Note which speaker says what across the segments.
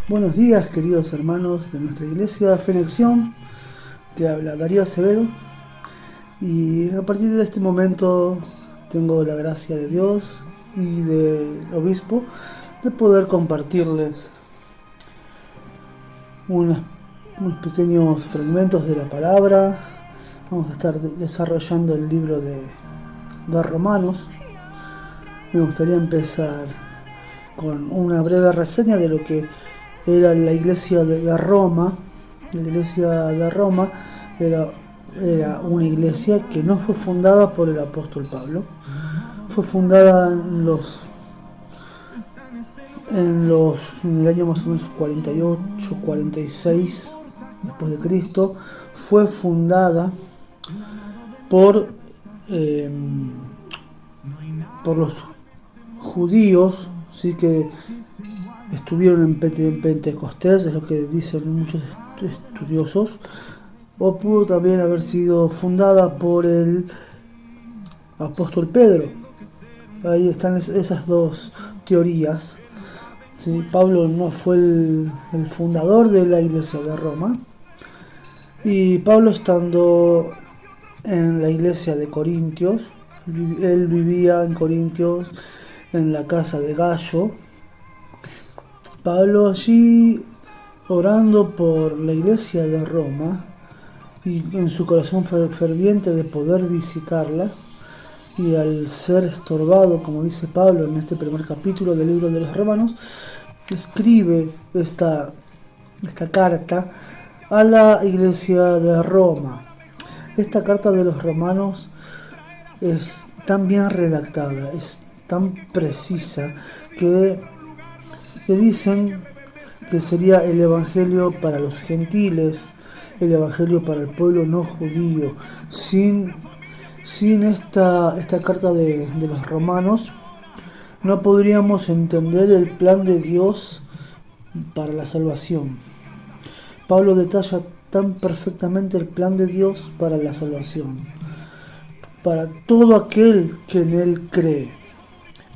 Speaker 1: Buenos días, queridos hermanos de nuestra iglesia Fe en Acción. Te habla Darío Acevedo y a partir de este momento tengo la gracia de Dios y del obispo de poder compartirles unos pequeños fragmentos de la palabra. Vamos a estar desarrollando el libro de Romanos. Me gustaría empezar con una breve reseña de lo que era la iglesia de Roma. La iglesia de Roma era una iglesia que no fue fundada por el apóstol Pablo. Fue fundada en el año más o menos 48, 46 después de Cristo. Fue fundada por los judíos, sí, que estuvieron en Pentecostés, es lo que dicen muchos estudiosos, o pudo también haber sido fundada por el apóstol Pedro. Ahí están esas dos teorías. ¿Sí? Pablo no fue el fundador de la iglesia de Roma, y Pablo, estando en la iglesia de Corintios, él vivía en Corintios en la casa de Gallo. Pablo allí orando por la iglesia de Roma y en su corazón ferviente de poder visitarla, y al ser estorbado, como dice Pablo en este primer capítulo del libro de los Romanos, escribe esta carta a la iglesia de Roma. Esta carta de los Romanos es tan bien redactada, es tan precisa, que le dicen que sería el evangelio para los gentiles, el evangelio para el pueblo no judío. Sin esta carta de los Romanos no podríamos entender el plan de Dios para la salvación. Pablo detalla tan perfectamente el plan de Dios para la salvación, para todo aquel que en él cree,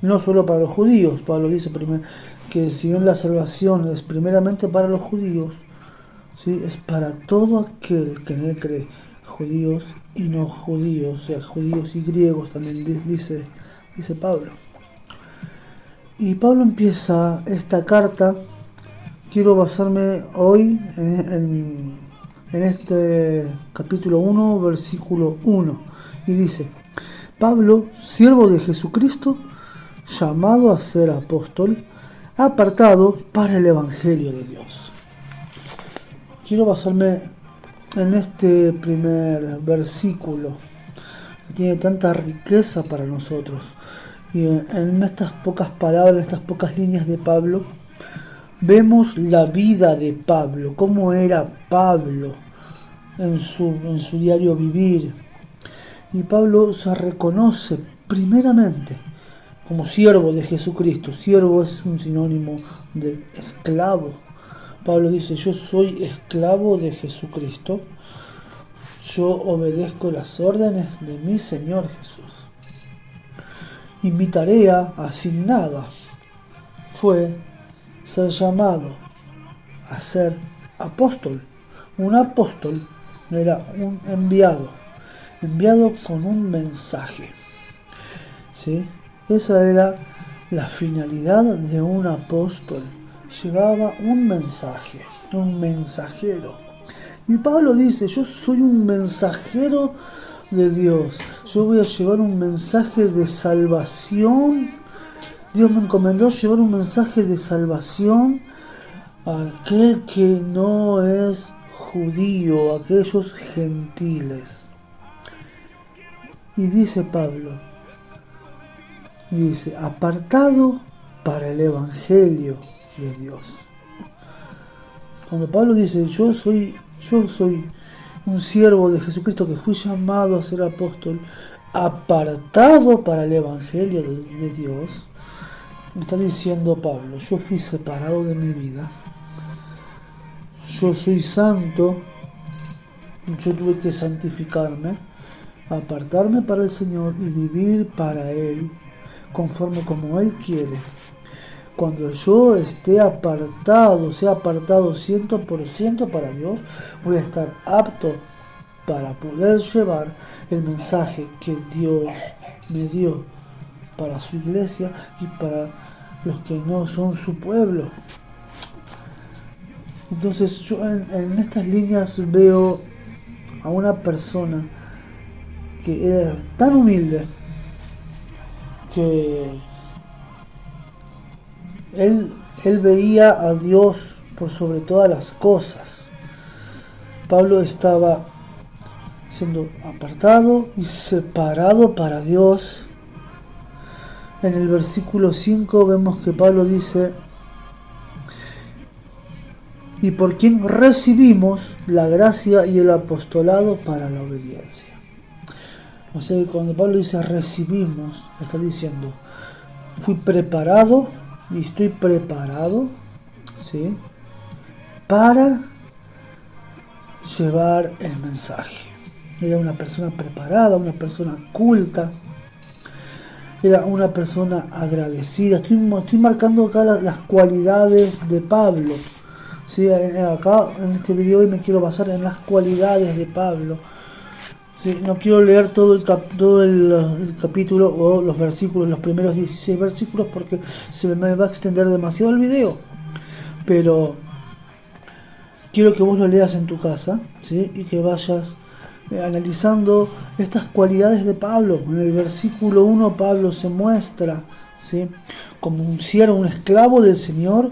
Speaker 1: no solo para los judíos. Pablo dice primero que si bien la salvación es primeramente para los judíos, ¿sí?, es para todo aquel que en él cree, judíos y no judíos, o sea, judíos y griegos también dice Pablo. Y Pablo empieza esta carta. Quiero basarme hoy en este capítulo 1, versículo 1, y dice: Pablo, siervo de Jesucristo, llamado a ser apóstol, apartado para el evangelio de Dios. Quiero basarme en este primer versículo, que tiene tanta riqueza para nosotros, y en estas pocas palabras, en estas pocas líneas de Pablo, vemos la vida de Pablo, cómo era Pablo en su diario vivir. Y Pablo se reconoce primeramente como siervo de Jesucristo. Siervo es un sinónimo de esclavo. Pablo dice: yo soy esclavo de Jesucristo, yo obedezco las órdenes de mi Señor Jesús. Y mi tarea asignada fue ser llamado a ser apóstol. Un apóstol era un enviado con un mensaje, ¿sí? Esa era la finalidad de un apóstol. Llevaba un mensaje, un mensajero. Y Pablo dice: yo soy un mensajero de Dios, yo voy a llevar un mensaje de salvación. Dios me encomendó llevar un mensaje de salvación a aquel que no es judío, a aquellos gentiles. Y dice Pablo, apartado para el evangelio de Dios. Cuando Pablo dice: yo soy un siervo de Jesucristo que fui llamado a ser apóstol, apartado para el evangelio de Dios, está diciendo Pablo: yo fui separado de mi vida, yo soy santo, yo tuve que santificarme, apartarme para el Señor y vivir para Él, conforme como Él quiere. cuando yo esté apartado, sea apartado 100% para Dios, voy a estar apto para poder llevar el mensaje que Dios me dio para su iglesia y para los que no son su pueblo. Entonces yo en estas líneas veo a una persona que era tan humilde que él veía a Dios por sobre todas las cosas. Pablo estaba siendo apartado y separado para Dios. En el versículo 5 vemos que Pablo dice: y por quien recibimos la gracia y el apostolado para la obediencia. O sea que cuando Pablo dice recibimos, está diciendo: fui preparado y estoy preparado, ¿sí?, para llevar el mensaje. Era una persona preparada, una persona culta, era una persona agradecida. Estoy marcando acá las cualidades de Pablo. Sí, acá en este video hoy me quiero basar en las cualidades de Pablo. Sí, no quiero leer todo el capítulo o los versículos, los primeros 16 versículos, porque se me va a extender demasiado el video. Pero quiero que vos lo leas en tu casa, ¿sí?, y que vayas analizando estas cualidades de Pablo. En el versículo 1 Pablo se muestra, ¿sí?, como un siervo, un esclavo del Señor,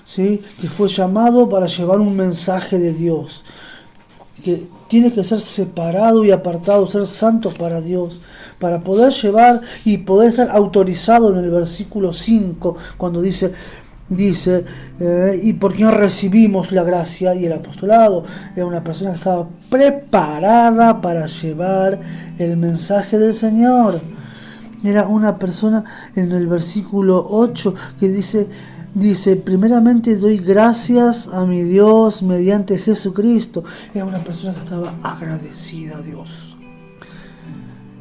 Speaker 1: ¿sí?, que fue llamado para llevar un mensaje de Dios, que tiene que ser separado y apartado, ser santo para Dios, para poder llevar y poder estar autorizado. En el versículo 5, cuando dice y por quien recibimos la gracia y el apostolado. Era una persona que estaba preparada para llevar el mensaje del Señor. Era una persona, en el versículo 8, que dice, primeramente doy gracias a mi Dios mediante Jesucristo. Era una persona que estaba agradecida a Dios.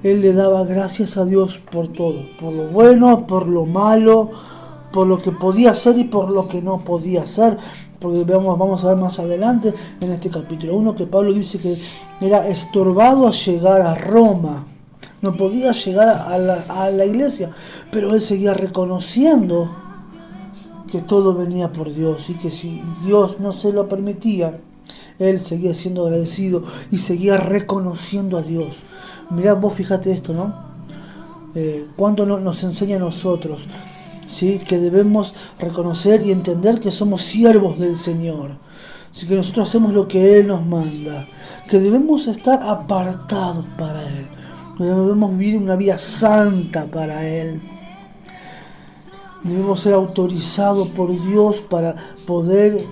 Speaker 1: Él le daba gracias a Dios por todo, por lo bueno, por lo malo, por lo que podía hacer y por lo que no podía hacer. Porque vamos a ver más adelante en este capítulo 1 que Pablo dice que era estorbado a llegar a Roma. No podía llegar a la iglesia, pero él seguía reconociendo que todo venía por Dios y que si Dios no se lo permitía, él seguía siendo agradecido y seguía reconociendo a Dios. Mirá, vos fíjate esto, ¿no? Cuánto nos enseña a nosotros, ¿sí?, que debemos reconocer y entender que somos siervos del Señor, ¿sí?, que nosotros hacemos lo que Él nos manda, que debemos estar apartados para Él, que debemos vivir una vida santa para Él. Debemos ser autorizados por Dios para poder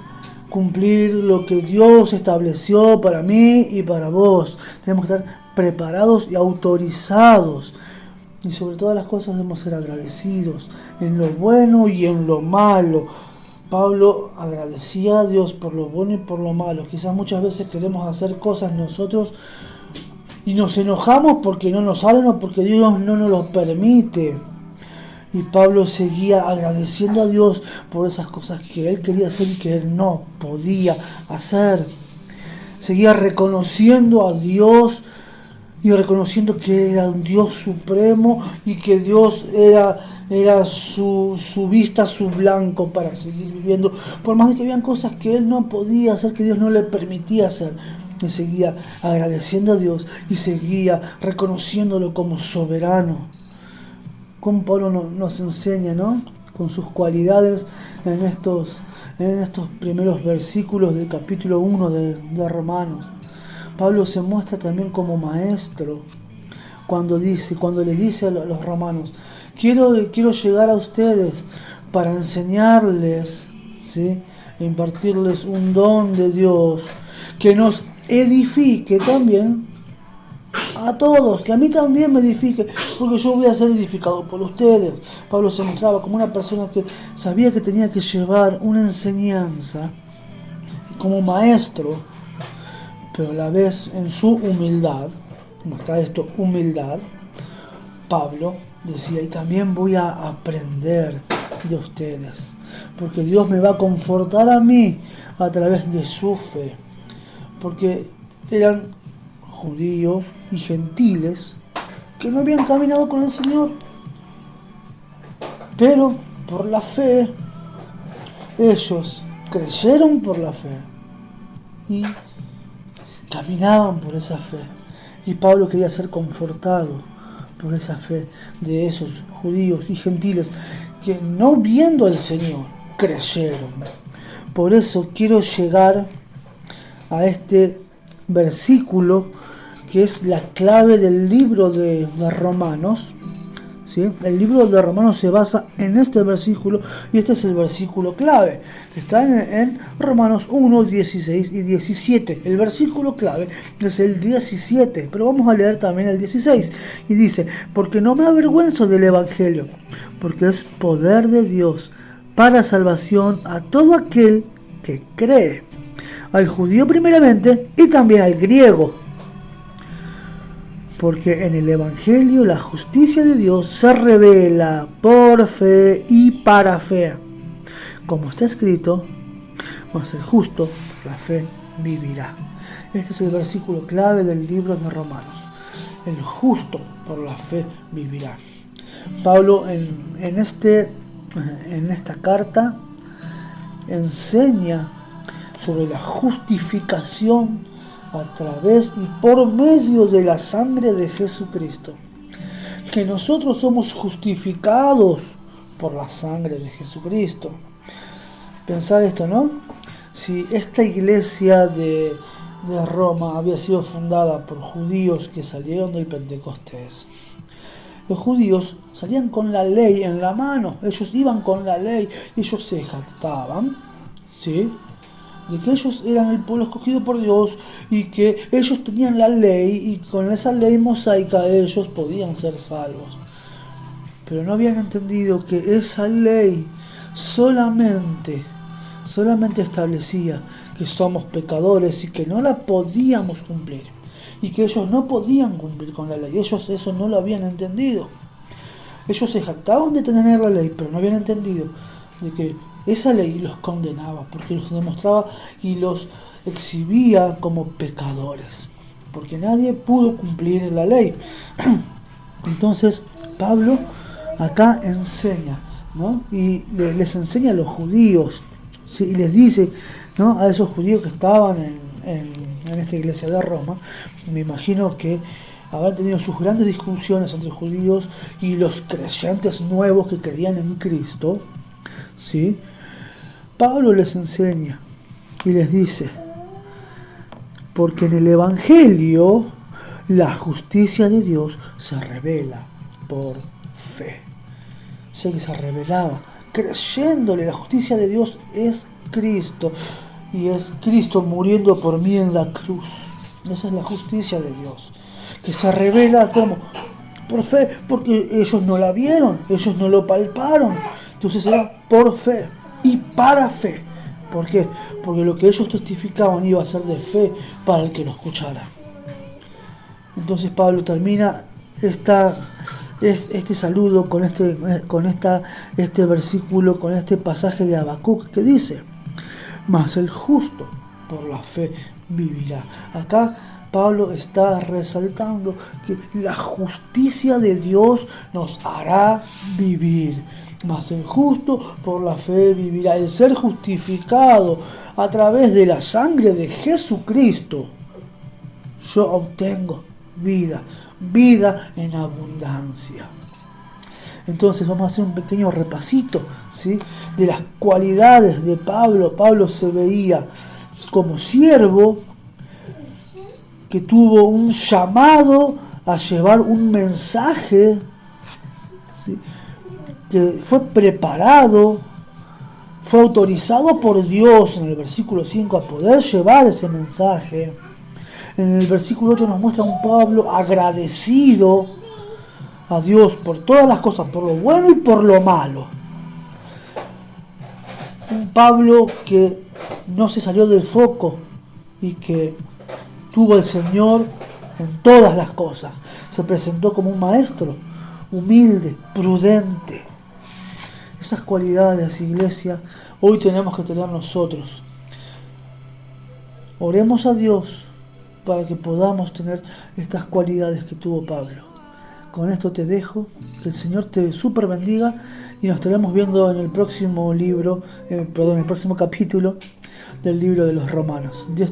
Speaker 1: cumplir lo que Dios estableció para mí y para vos. Tenemos que estar preparados y autorizados. Y sobre todas las cosas debemos ser agradecidos en lo bueno y en lo malo. Pablo agradecía a Dios por lo bueno y por lo malo. Quizás muchas veces queremos hacer cosas nosotros y nos enojamos porque no nos salen o porque Dios no nos lo permite. Y Pablo seguía agradeciendo a Dios por esas cosas que él quería hacer y que él no podía hacer. Seguía reconociendo a Dios y reconociendo que era un Dios supremo y que Dios era su vista, su blanco para seguir viviendo. Por más de que habían cosas que él no podía hacer, que Dios no le permitía hacer. Y seguía agradeciendo a Dios y seguía reconociéndolo como soberano. Como Pablo nos enseña, ¿no?, con sus cualidades en estos primeros versículos del capítulo 1 de Romanos. Pablo se muestra también como maestro cuando le dice a los romanos: quiero llegar a ustedes para enseñarles, ¿sí?, e impartirles un don de Dios que nos edifique también a todos, que a mí también me edifique, porque yo voy a ser edificado por ustedes. Pablo se mostraba como una persona que sabía que tenía que llevar una enseñanza como maestro, pero a la vez en su humildad, acá esto, humildad, Pablo decía, y también voy a aprender de ustedes. porque Dios me va a confortar a mí a través de su fe, porque eran judíos y gentiles que no habían caminado con el Señor, pero por la fe, ellos creyeron por la fe y caminaban por esa fe. Y Pablo quería ser confortado por esa fe de esos judíos y gentiles que no viendo al Señor, creyeron. Por eso quiero llegar a este versículo que es la clave del libro de Romanos. ¿Sí? El libro de Romanos se basa en este versículo y este es el versículo clave. Está en Romanos 1, 16 y 17. El versículo clave es el 17, pero vamos a leer también el 16. Y dice, porque no me avergüenzo del Evangelio, porque es poder de Dios para salvación a todo aquel que cree, al judío primeramente y también al griego. Porque en el Evangelio la justicia de Dios se revela por fe y para fe. Como está escrito, mas el justo por la fe vivirá. Este es el versículo clave del libro de Romanos. El justo por la fe vivirá. Pablo en esta carta enseña sobre la justificación a través y por medio de la sangre de Jesucristo. Que nosotros somos justificados por la sangre de Jesucristo. Pensad esto, ¿no? Si esta iglesia de Roma había sido fundada por judíos que salieron del Pentecostés, los judíos salían con la ley en la mano, ellos iban con la ley y ellos se jactaban, ¿sí?, de que ellos eran el pueblo escogido por Dios y que ellos tenían la ley y con esa ley mosaica ellos podían ser salvos. Pero no habían entendido que esa ley solamente establecía que somos pecadores y que no la podíamos cumplir. Y que ellos no podían cumplir con la ley. Ellos eso no lo habían entendido. Ellos se jactaban de tener la ley, pero no habían entendido de que esa ley los condenaba, porque los demostraba y los exhibía como pecadores, porque nadie pudo cumplir la ley. Entonces Pablo acá enseña, ¿no? Y les enseña a los judíos, ¿sí? Y les dice, ¿no?, a esos judíos que estaban en esta iglesia de Roma, me imagino que habrán tenido sus grandes discusiones entre judíos y los creyentes nuevos que creían en Cristo, ¿sí? Pablo les enseña y les dice, porque en el Evangelio la justicia de Dios se revela por fe. O sea que se revelaba creyéndole. La justicia de Dios es Cristo y es Cristo muriendo por mí en la cruz. Esa es la justicia de Dios, que se revela como por fe, porque ellos no la vieron, ellos no lo palparon, entonces era por fe y para fe. ¿Por qué? Porque lo que ellos testificaban iba a ser de fe para el que lo escuchara. Entonces Pablo termina este saludo con este versículo, con este pasaje de Habacuc que dice, mas el justo por la fe vivirá. Acá Pablo está resaltando que la justicia de Dios nos hará vivir. Mas el justo por la fe vivirá. El ser justificado a través de la sangre de Jesucristo, yo obtengo vida en abundancia. Entonces vamos a hacer un pequeño repasito, ¿sí?, de las cualidades de Pablo. Pablo se veía como siervo que tuvo un llamado a llevar un mensaje, ¿sí?, que fue preparado, fue autorizado por Dios en el versículo 5 a poder llevar ese mensaje. En el versículo 8 nos muestra un Pablo agradecido a Dios por todas las cosas, por lo bueno y por lo malo. Un Pablo que no se salió del foco y que tuvo al Señor en todas las cosas. Se presentó como un maestro, humilde, prudente. Esas cualidades, iglesia, hoy tenemos que tener nosotros. Oremos a Dios para que podamos tener estas cualidades que tuvo Pablo. Con esto te dejo, que el Señor te super bendiga y nos estaremos viendo en el próximo libro, el próximo capítulo del libro de los Romanos. Dios